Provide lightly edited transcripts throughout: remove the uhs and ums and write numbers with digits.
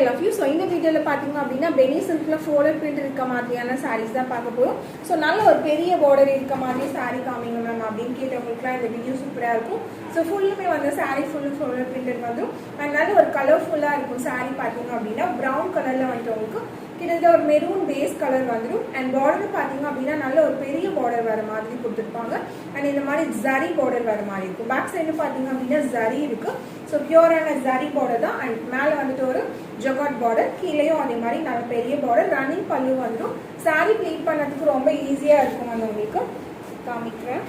love you. So இந்த வீடியோல பாத்தீங்க அப்படினா பெனி சில்க்ல ஃப்ளோரல் பிரிண்ட் இருக்க மாதிரியான sarees தான் பார்க்க போறோம். சோ நல்ல ஒரு பெரிய border இருக்க மாதிரி saree காமிங்க மேம் அப்படினு கேட்டவங்களுக்கு இந்த வீடியோ சூப்பரா இருக்கும். சோ ஃபுல்லுமே வந்து saree ஃபுல்லு ஃப்ளோரல் பிரிண்ட் வந்துரும். அண்ட் நல்ல ஒரு கலர்ஃபுல்லா இருக்கும் saree பாத்தீங்க அப்படினா brown கலர்ல வந்து உங்களுக்கு கிட்டத்தட்ட ஒரு மெரூன் பேஸ் கலர் வந்துரும். அண்ட் பார்டர் பாத்தீங்க அப்படினா நல்ல ஒரு பெரிய border வர மாதிரி கொடுத்திருப்பாங்க. அண்ட் இந்த மாதிரி zari border வர மாதிரி இருக்கும். பேக் சைடு பாத்தீங்க அப்படினா zari இருக்கு. சோ பியூரான zari border தான். அண்ட் மேல வந்துட்டு ஒரு ஜகாட் border, கீழேயும் அதே மாதிரி நல்ல பெரிய border. ரன்னிங் பல்லு வந்துரும். saree ப்ளீட் பண்ணதுக்கு ரொம்ப ஈஸியா இருக்கும் வந்து உங்களுக்கு காமிக்கிறேன்.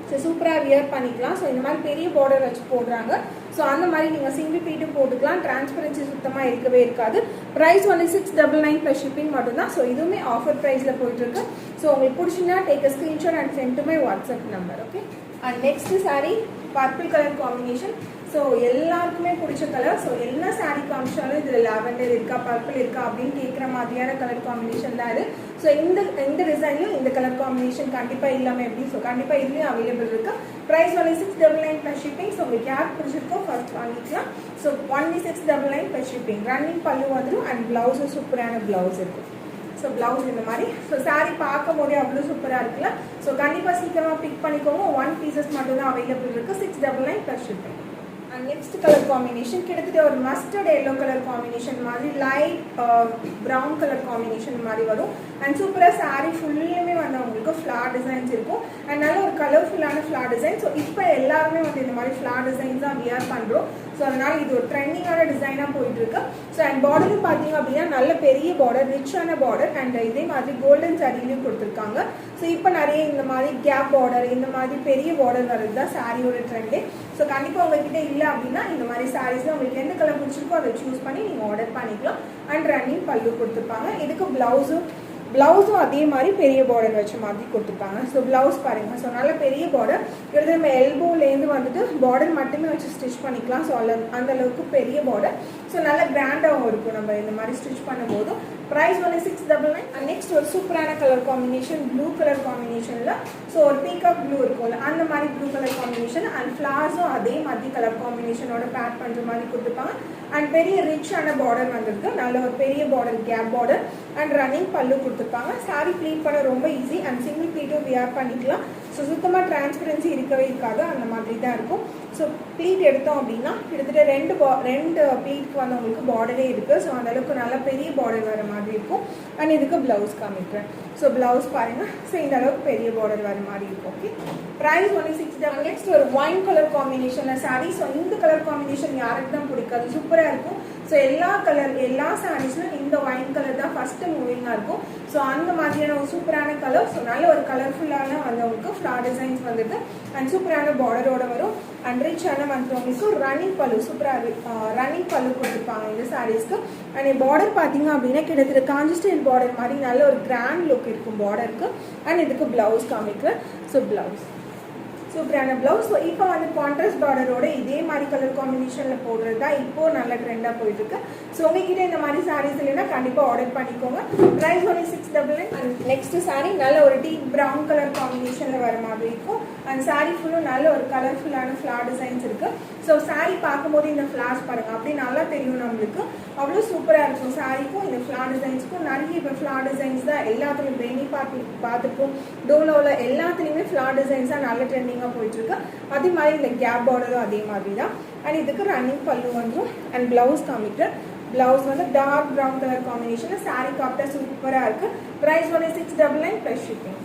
ஸோ சூப்பராக வியர் பண்ணிக்கலாம். ஸோ இந்த மாதிரி பெரிய பார்டர் வச்சு போடுறாங்க. ஸோ அந்த மாதிரி நீங்கள் சிங்கிள் பீட்டும் போட்டுக்கலாம். டிரான்ஸ்பரன்சி சுத்தமாக இருக்கவே இருக்காது. ப்ரைஸ் வந்து 699 ப்ளஸ் ஷிப்பிங் மட்டும்தான். ஸோ இதுவுமே ஆஃபர் ப்ரைஸில் போயிட்டுருக்கு. ஸோ உங்களுக்கு பிடிச்சிங்கன்னா take a screenshot and send to my WhatsApp number. Okay. And next saree purple colour combination. So எல்லாருக்குமே பிடிச்ச கலர். ஸோ என்ன saree காமிச்சாலும் இதில் லாவெண்டர் இருக்கா பர்பிள் இருக்கா அப்படின்னு கேட்குற மாதிரியான கலர் காம்பினேஷன் தான் இது. ஸோ இந்த டிசைன்லையும் இந்த கலர் காம்பினேஷன் கண்டிப்பாக இல்லாமல் எப்படி. ஸோ கண்டிப்பாக இதுலேயும் அவைலபிள் இருக்கு. ப்ரைஸ் வந்து 699 ப்ளஸ் ஷிப்பிங். ஸோ உங்களுக்கு யார் பிடிச்சிருக்கோ ஃபர்ஸ்ட் வாங்கிக்கலாம். So only 699 plus shipping. Running பல்லு வந்துடும். அண்ட் பிளவுஸும் சூப்பரான பிளவுஸ் இருக்கும். ஸோ பிளவுஸ் இந்த மாதிரி. ஸோ saree பார்க்கும் போதே அவ்வளோ சூப்பராக இருக்குல்ல. ஸோ கண்டிப்பாக சீக்கிரமாக பிக் பண்ணிக்கோங்க. 1 பீசஸ் மட்டும் தான் அவைலபிள் இருக்குது. 699 plus shipping. And next colour combination கிட்டத்தட்ட ஒரு மஸ்டர்ட் எல்லோ கலர் காம்பினேஷன் மாதிரி லைட் ப்ரௌன் கலர் காம்பினேஷன் மாதிரி வரும். அண்ட் சூப்பராக saree ஃபுல்லுமே வந்து உங்களுக்கு ஃப்ளார் டிசைன்ஸ் இருக்கும். அண்ட் நல்ல ஒரு கலர்ஃபுல்லான ஃப்ளார் டிசைன். ஸோ இப்போ எல்லாருமே வந்து இந்த மாதிரி ஃப்ளார் டிசைன்ஸ் தான் வியர் பண்ணுறோம். ஸோ அதனால இது ஒரு ட்ரெண்டிங்கான டிசைனாக போயிட்டு இருக்கு. ஸோ அண்ட் பார்டரும் பார்த்தீங்க அப்படின்னா நல்ல பெரிய பார்டர், ரிச்சான பார்டர். அண்ட் இதே மாதிரி கோல்டன் சாரிலையும் கொடுத்துருக்காங்க. ஸோ இப்போ நிறைய இந்த மாதிரி கேப் பார்டர், இந்த மாதிரி பெரிய பார்டர் வர்றது தான் சாரியோட ட்ரெண்டு. ஸோ கண்டிப்பாக உங்ககிட்ட இல்லை அப்படின்னா இந்த மாதிரி சாரீஸ் உங்களுக்கு எந்த கலர் பிடிச்சிருக்கோ அதை சூஸ் பண்ணி நீங்கள் ஆர்டர் பண்ணிக்கலாம். அண்ட் ரன்னிங் பல்லு கொடுத்துருப்பாங்க. இதுக்கு பிளவுஸும் அதே மாதிரி பெரிய பார்டர் வச்ச மாதிரி கொடுத்துருப்பாங்க. ஸோ பிளவுஸ் பாருங்க. ஸோ நல்ல பெரிய பார்டர். இது நம்ம எல்போலேருந்து வந்துட்டு பார்டர் மட்டுமே வச்சு ஸ்டிச் பண்ணிக்கலாம். ஸோ அந்த அளவுக்கு பெரிய பார்டர். ஸோ நல்ல கிராண்டாகவும் இருக்கும் நம்ம இந்த மாதிரி ஸ்டிச் பண்ணும்போது. ப்ரைஸ் வந்து 699. அண்ட் நெக்ஸ்ட் ஒரு சூப்பரான கலர் காம்பினேஷன், ப்ளூ கலர் காம்பினேஷனில். ஸோ ஒரு பீகாக் ப்ளூ இருக்கும்ல அந்த மாதிரி ப்ளூ கலர் காம்பினேஷன். அண்ட் ஃப்ளார்ஸும் அதே மாதிரி கலர் காம்பினேஷனோட பேக் பண்ணுற மாதிரி கொடுத்துருப்பாங்க. அண்ட் பெரிய ரிச்சான பார்டர் வந்துருக்கு. நல்ல ஒரு பெரிய பார்டர், கேப் பார்டர். அண்ட் ரன்னிங் பல்லு கொடுத்துருப்பாங்க. saree ப்ளீட் பண்ண ரொம்ப ஈஸி. அண்ட் சிங்கிள் ப்ளீட்டும் வியர் பண்ணிக்கலாம். ஸோ சுத்தமாக டிரான்ஸ்பரன்சி இருக்கவே இருக்காது. அந்த மாதிரி தான் இருக்கும். ஸோ ப்ளீட் எடுத்தோம் அப்படின்னா கிட்டத்தட்ட ரெண்டு ப்ளீட்க்கு வந்து உங்களுக்கு பார்டரே இருக்குது. ஸோ அந்தளவுக்கு நல்ல பெரிய பார்டர் வர மாதிரி இருக்கும். அண்ட் இதுக்கு ப்ளவுஸ் காமிக்கிறேன். ஸோ ப்ளவுஸ் பாருங்கள். ஸோ இந்த அளவுக்கு பெரிய பார்டர் வர மாதிரி இருக்கும். ஓகே. Price only 699. நெக்ஸ்ட் ஒரு ஒயின் கலர் காம்பினேஷனில் saree. ஸோ இந்த கலர் காம்பினேஷன் யாருக்கு தான் பிடிக்காது, சூப்பராக இருக்கும். ஸோ எல்லா சாரீஸ்லும் இந்த ஒயின் கலர் தான் ஃபஸ்ட்டு மூவிங்காக இருக்கும். ஸோ அந்த மாதிரியான ஒரு சூப்பரான கலர். ஸோ நல்ல ஒரு கலர்ஃபுல்லான வந்து உங்களுக்கு ஃப்ளார் டிசைன்ஸ் வந்துட்டு அண்ட் சூப்பரான பார்டரோட வரும். அண்ட் ரிச்சான வந்து உங்களுக்கு ரன்னிங் பல்லு, சூப்பராக ரன்னிங் பல்லு கொடுத்துருப்பாங்க இந்த சாரீஸ்க்கு. அண்ட் பார்டர் பார்த்தீங்க அப்படின்னா கிட்டத்தட்ட காஞ்சி ஸ்டைல் பார்டர் மாதிரி நல்ல ஒரு கிராண்ட் லுக் இருக்கும் பார்டருக்கு. அண்ட் இதுக்கு பிளவுஸ் காமிக்கிறேன். ஸோ பிளவுஸ் சூப்பரான பிளவுஸ். ஸோ இப்போ வந்து கான்ட்ராஸ்ட் பார்டரோட இதே மாதிரி கலர் காம்பினேஷனில் போடுறது தான் இப்போது நல்ல ட்ரெண்டாக போயிட்டுருக்கு. ஸோ உங்ககிட்ட இந்த மாதிரி சாரீஸ் இல்லைன்னா கண்டிப்பாக ஆர்டர் பண்ணிக்கோங்க. Price only 699. And next saree நல்ல ஒரு டீப் ப்ரௌன் கலர் காம்பினேஷனில் வர மாதிரி இருக்கும். அண்ட் saree ஃபுல்லும் நல்ல ஒரு கலர்ஃபுல்லான ஃப்ளார் டிசைன்ஸ் இருக்குது. ஸோ saree பார்க்கும்போது இந்த ஃப்ளார்ஸ் பாருங்கள் அப்படி நல்லா தெரியும் நம்மளுக்கு. அவ்வளோ சூப்பராக இருக்கும் சாரீக்கும் இந்த ஃப்ளார் டிசைன்ஸ்க்கும். நிறைய இப்போ ஃப்ளார் டிசைன்ஸ் தான் எல்லாத்துலேயும் பெனி பார்த்துருப்போம், டோலோவில் எல்லாத்துலேயுமே ஃப்ளார் டிசைன்ஸ் தான் நல்ல ட்ரெண்டிங்காக போயிட்டு இருக்கு. அதே மாதிரி இந்த கேப் பார்டரும் அதே மாதிரி தான். அண்ட் இதுக்கு ரன்னிங் பல்லு வந்துடும். அண்ட் பிளவுஸ் காமிக்கிறேன். பிளவுஸ் வந்து dark brown colour combination. saree காப்டா சூப்பராக இருக்கு. ப்ரைஸ் வந்து 699 ப்ளஸ் ஷிப்பிங்.